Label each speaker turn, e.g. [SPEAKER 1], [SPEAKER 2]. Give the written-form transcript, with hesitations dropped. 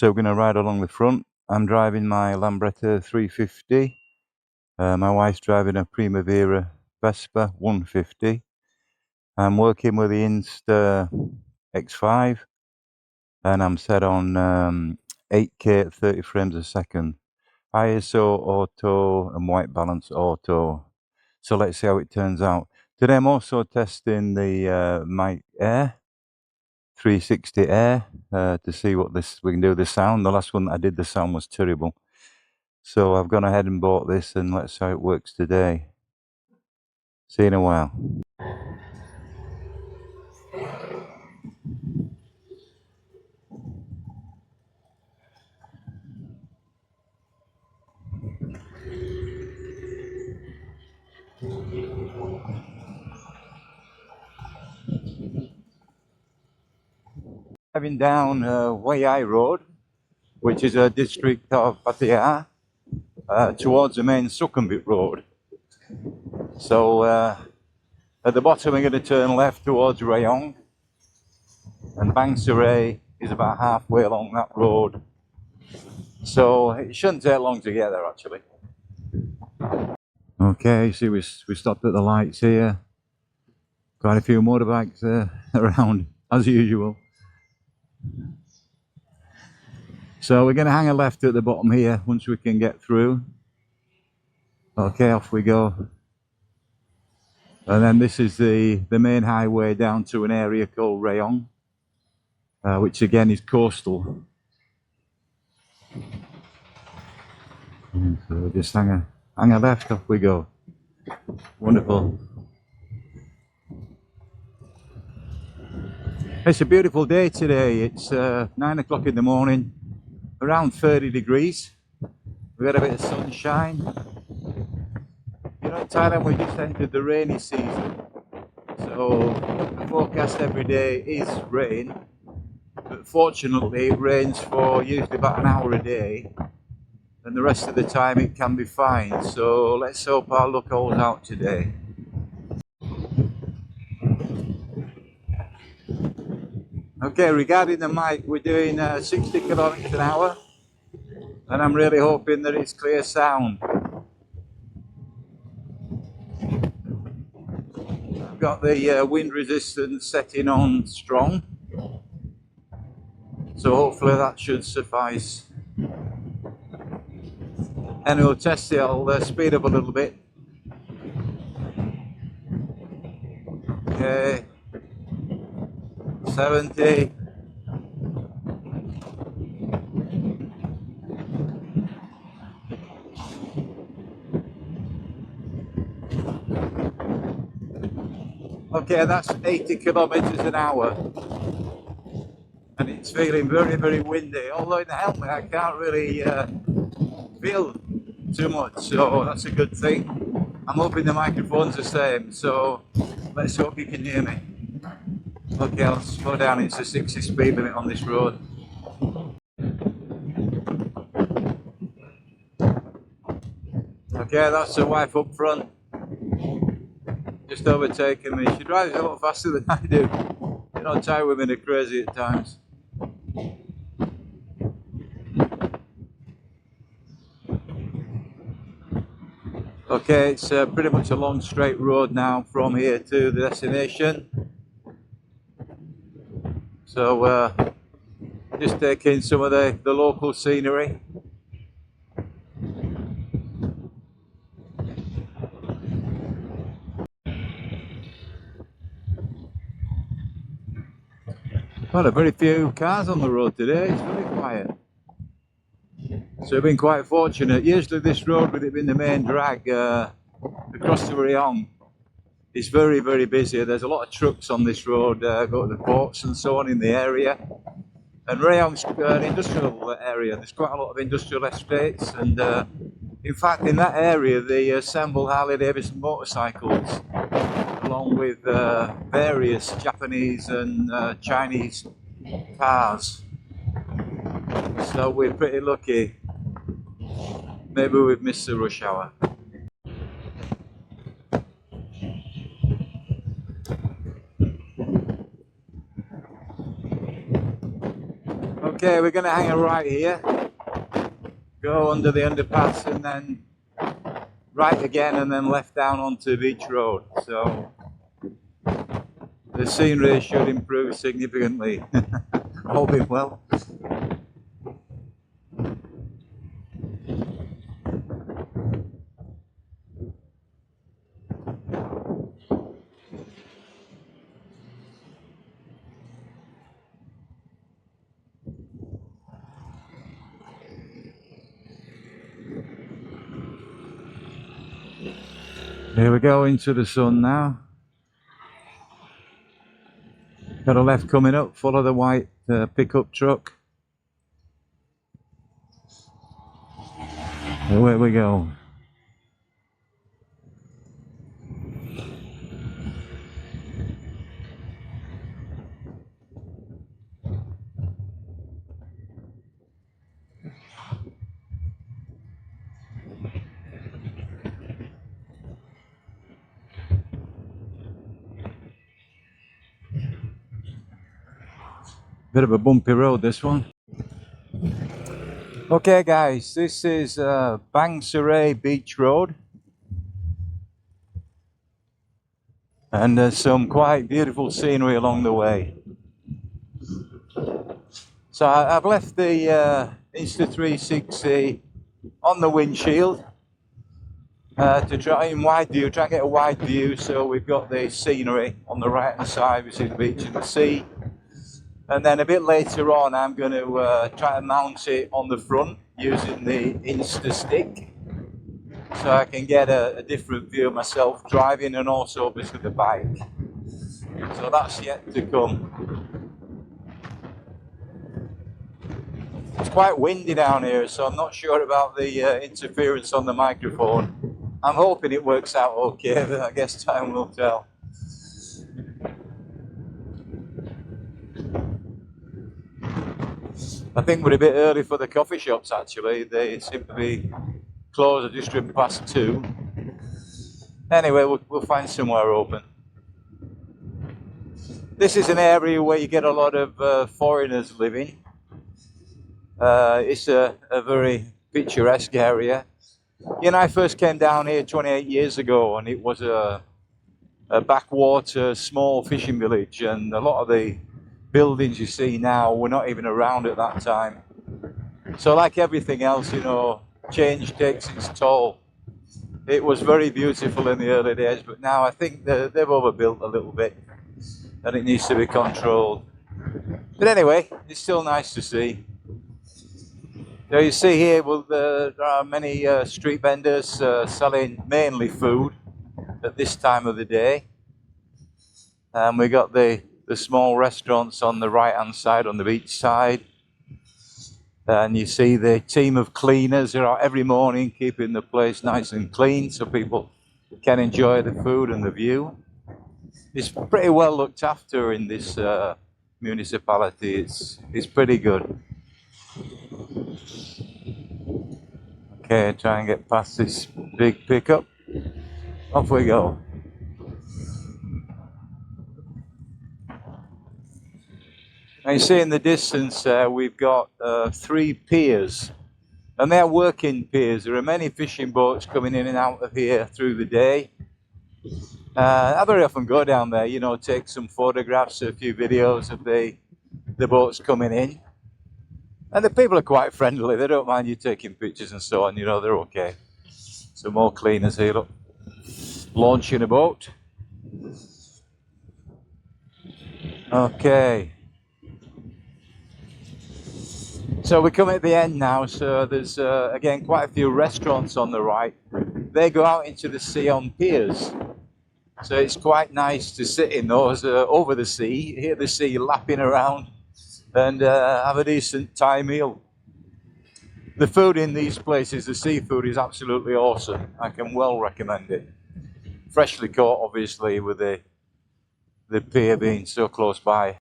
[SPEAKER 1] So we're going to ride along the front. I'm driving my Lambretta 350. My wife's driving a Primavera Vespa 150. I'm working with the Insta X5 and I'm set on 8K at 30 frames a second. ISO auto and white balance auto. So let's see how it turns out. Today I'm also testing the mic Air 360 Air to see what we can do with the sound. The last one I did, the sound was terrible. So I've gone ahead and bought this and let's see how it works today. See you in a while. Driving down Wai Road, which is a district of Pattaya, towards the main Sukhumvit Road. So at the bottom we're going to turn left towards Rayong, and Bang Saray is about halfway along that road. So it shouldn't take long to get there actually. Okay, see we stopped at the lights here. Quite a few motorbikes around as usual. So we're going to hang a left at the bottom here once we can get through. Okay, off we go. And then this is the main highway down to an area called Rayong, which again is coastal. So just hang a left, off we go. Wonderful. It's a beautiful day today. It's 9 o'clock in the morning, around 30 degrees. We've got a bit of sunshine. You know, in Thailand we just entered the rainy season. So the forecast every day is rain. But fortunately it rains for usually about an hour a day. And the rest of the time it can be fine. So let's hope our luck holds out today. Okay, regarding the mic, we're doing 60 kilometers an hour, and I'm really hoping that it's clear sound. I've got the wind resistance setting on strong, so hopefully that should suffice. And we'll test it. I'll speed up a little bit. Okay, 70. Okay, that's 80 kilometers an hour. And it's feeling very, very windy. Although in the helmet I can't really feel too much, so that's a good thing. I'm hoping the microphone's the same, so let's hope you can hear me. Okay, I'll slow down. It's a 60 speed limit on this road. Okay, that's the wife up front. Just overtaking me. She drives a lot faster than I do. You know, Thai women are crazy at times. Okay, it's pretty much a long straight road now from here to the destination. So just taking some of the local scenery. Well, a very few cars on the road today. It's very quiet. So we've been quite fortunate. Usually this road, with it being the main drag across to Rayong, it's very, very busy. There's a lot of trucks on this road, go to the ports and so on in the area. And Rayong's an industrial area. There's quite a lot of industrial estates, and in fact in that area they assemble Harley Davidson motorcycles along with various Japanese and Chinese cars. So we're pretty lucky. Maybe we've missed the rush hour. Okay, we're going to hang a right here, go under the underpass and then right again and then left down onto Beach Road. So the scenery should improve significantly. All being well. Here we go into the sun now. Got a left coming up, follow the white pickup truck. Away we go. Bit of a bumpy road, this one. Okay guys, this is Bang Saray Beach Road. And there's some quite beautiful scenery along the way. So I've left the Insta360 on the windshield to try in wide view, try and get a wide view, so we've got the scenery on the right hand side, we see the beach and the sea. And then a bit later on I'm going to try and mount it on the front using the Insta stick, so I can get a different view of myself driving and also obviously the bike. So that's yet to come. It's quite windy down here, so I'm not sure about the interference on the microphone. I'm hoping it works out okay, but I guess time will tell. I think we're a bit early for the coffee shops actually. They seem to be closed at just past 2. Anyway, we'll find somewhere open. This is an area where you get a lot of foreigners living. It's a very picturesque area. You know, I first came down here 28 years ago and it was a backwater small fishing village, and a lot of the buildings you see now were not even around at that time. So like everything else, you know, change takes its toll. It was very beautiful in the early days, but now I think they've overbuilt a little bit and it needs to be controlled. But anyway, it's still nice to see. So you see here, well, there are many street vendors selling mainly food at this time of the day. And we got the small restaurants on the right hand side, on the beach side. And you see the team of cleaners who are out every morning keeping the place nice and clean so people can enjoy the food and the view. It's pretty well looked after in this municipality. It's pretty good. Okay, try and get past this big pickup. Off we go. Now you see in the distance we've got 3 piers, and they're working piers. There are many fishing boats coming in and out of here through the day. I very often go down there, you know, take some photographs, a few videos of the boats coming in. And the people are quite friendly, they don't mind you taking pictures and so on, you know, they're okay. Some more cleaners here, look, launching a boat. Okay. So we're coming at the end now, so there's again quite a few restaurants on the right. They go out into the sea on piers. So it's quite nice to sit in those over the sea, hear the sea lapping around and have a decent Thai meal. The food in these places, the seafood, is absolutely awesome. I can well recommend it. Freshly caught, obviously, with the pier being so close by.